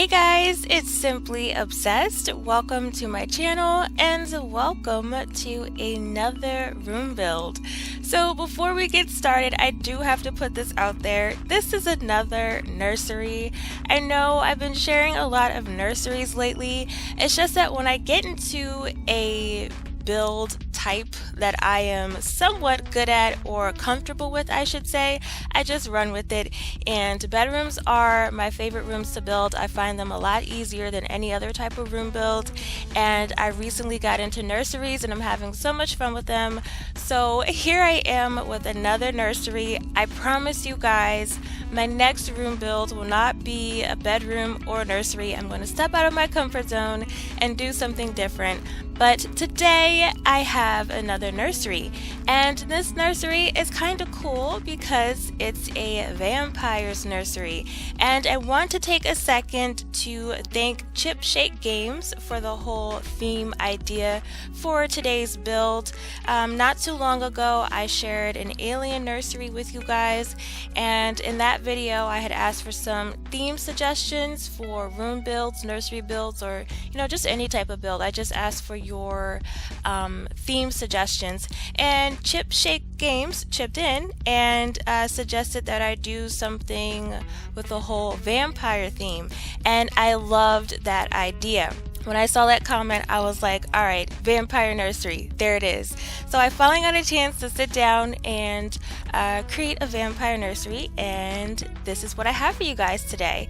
Hey guys, it's Simply Obsessed. Welcome to my channel and welcome to another room build. So before we get started, I do have to put this out there. This is another nursery. I know I've been sharing a lot of nurseries lately. It's just that when I get into a build type that I am somewhat good at or comfortable with, I should say, I just run with it. And bedrooms are my favorite rooms to build. I find them a lot easier than any other type of room build, and I recently got into nurseries and I'm having so much fun with them. So here I am with another nursery. I promise you guys, my next room build will not be a bedroom or a nursery. I'm going to step out of my comfort zone and do something different. But today I have another nursery, and this nursery is kind of cool because it's a vampires nursery, and I want to take a second to thank Chip Shake Games for the whole theme idea for today's build. Not too long ago I shared an alien nursery with you guys, and in that video I had asked for some theme suggestions for room builds, nursery builds, or just any type of build. I just asked for your theme suggestions, and Chip Shake Games chipped in and suggested that I do something with the whole vampire theme, and I loved that idea. When I saw that comment, I was like, all right, vampire nursery, there it is. So I finally got a chance to sit down and create a vampire nursery, and this is what I have for you guys today.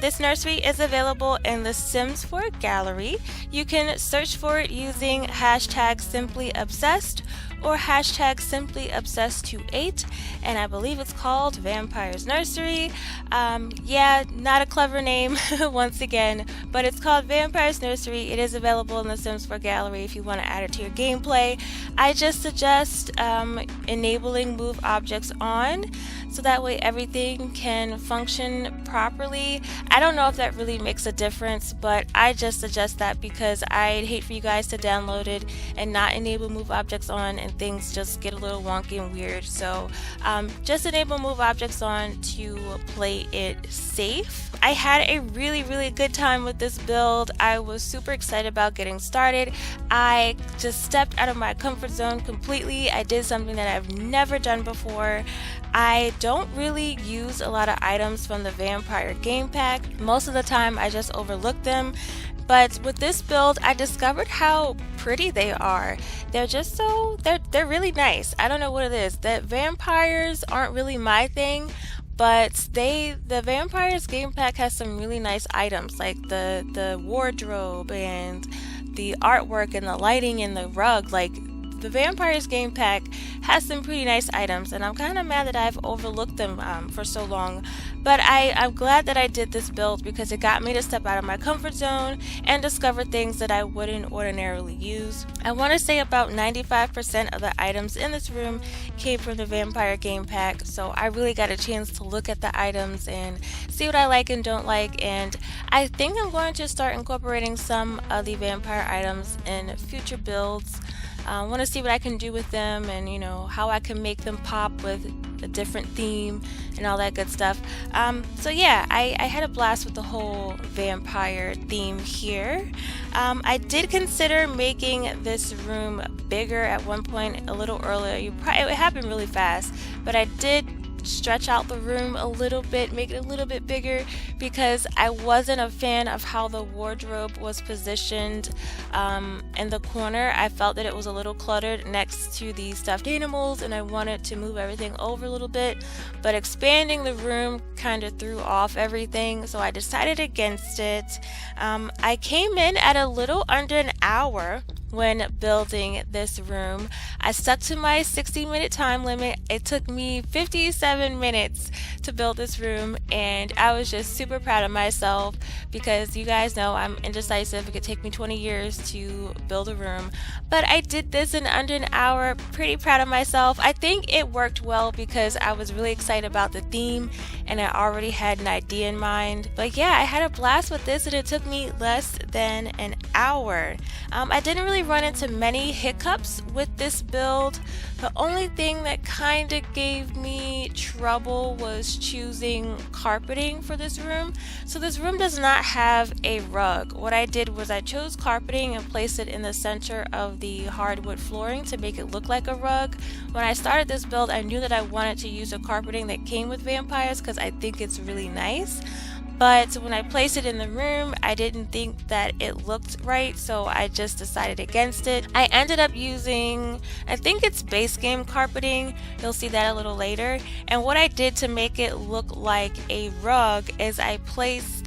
This nursery is available in the Sims 4 gallery. You can search for it using hashtag SimplyObsessed or hashtag SimplyObsessed28, and I believe it's called Vampires Nursery. Yeah, not a clever name once again, but it's called Vampires Nursery. It is available in the Sims 4 gallery if you want to add it to your gameplay. I just suggest enabling move objects on, so that way everything can function properly. I don't know if that really makes a difference, but I just suggest that because I'd hate for you guys to download it and not enable move objects on and things just get a little wonky and weird. So just enable move objects on to play it safe. I had a really good time with this build. I was super excited about getting started. I just stepped out of my comfort zone completely. I did something that I've never done before. I don't really use a lot of items from the Vampire game pack. Most of the time I just overlook them. But with this build, I discovered how pretty they are. They're just they're really nice. I don't know what it is. The vampires aren't really my thing, but the Vampires game pack has some really nice items, like the wardrobe and the artwork and the lighting and the rug. Like, the Vampires game pack has some pretty nice items, and I'm kind of mad that I've overlooked them for so long. But I'm glad that I did this build because it got me to step out of my comfort zone and discover things that I wouldn't ordinarily use. I want to say about 95% of the items in this room came from the Vampire game pack, so I really got a chance to look at the items and see what I like and don't like, and I think I'm going to start incorporating some of the vampire items in future builds. I want to see what I can do with them, and how I can make them pop with a different theme and all that good stuff. So yeah, I had a blast with the whole vampire theme here. I did consider making this room bigger at one point a little earlier. It happened really fast, but I did stretch out the room a little bit, make it a little bit bigger, because I wasn't a fan of how the wardrobe was positioned in the corner. I felt that it was a little cluttered next to the stuffed animals, and I wanted to move everything over a little bit, but expanding the room kind of threw off everything, so I decided against it. I came in at a little under an hour when building this room. I stuck to my 60-minute time limit. It took me 57 minutes to build this room, and I was just super proud of myself because you guys know I'm indecisive. It could take me 20 years to build a room, but I did this in under an hour. Pretty proud of myself. I think it worked well because I was really excited about the theme and I already had an idea in mind. But yeah, I had a blast with this and it took me less than an hour. I didn't really really run into many hiccups with this build. The only thing that kind of gave me trouble was choosing carpeting for this room. So this room does not have a rug. What I did was I chose carpeting and placed it in the center of the hardwood flooring to make it look like a rug. When I started this build, I knew that I wanted to use a carpeting that came with vampires because I think it's really nice. But when I placed it in the room, I didn't think that it looked right, so I just decided against it. I ended up using, I think it's base game carpeting. You'll see that a little later. And what I did to make it look like a rug is I placed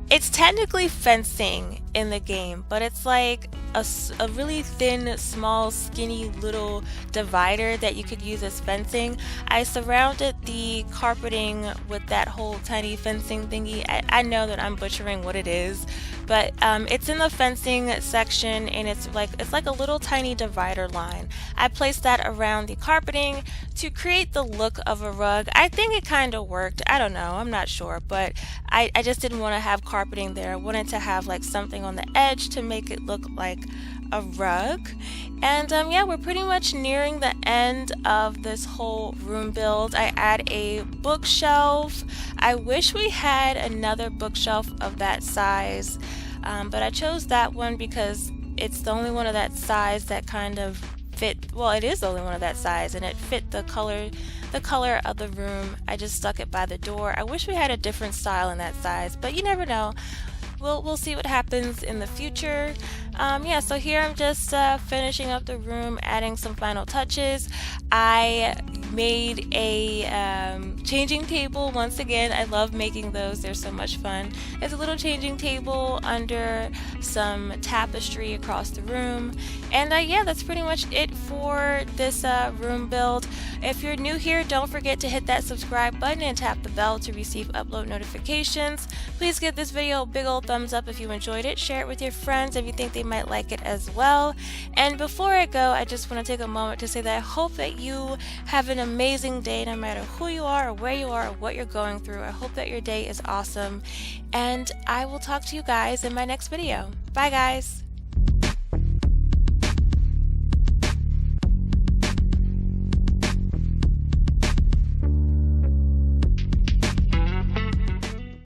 it's technically fencing in the game, but it's like a really thin, small, skinny little divider that you could use as fencing. I surrounded the carpeting with that whole tiny fencing thingy. I know that I'm butchering what it is, but it's in the fencing section, and it's like a little tiny divider line. I placed that around the carpeting to create the look of a rug. I think it kind of worked. I don't know, I'm not sure, but I just didn't want to have carpeting there. I wanted to have like something on the edge to make it look like a rug. And yeah, we're pretty much nearing the end of this whole room build. I add a bookshelf. I wish we had another bookshelf of that size, but I chose that one because it's the only one of that size that kind of fit. Well, it is the only one of that size, and it fit the color of the room. I just stuck it by the door. I wish we had a different style in that size, but you never know. We'll see what happens in the future. Yeah, so here I'm just finishing up the room, adding some final touches. I made a changing table once again. I love making those, they're so much fun. There's a little changing table under some tapestry across the room. And yeah, that's pretty much it for this room build. If you're new here, don't forget to hit that subscribe button and tap the bell to receive upload notifications. Please give this video a big old thumbs up if you enjoyed it. Share it with your friends if you think they might like it as well. And before I go, I just want to take a moment to say that I hope that you have an amazing day no matter who you are or where you are or what you're going through. I hope that your day is awesome, and I will talk to you guys in my next video. Bye guys!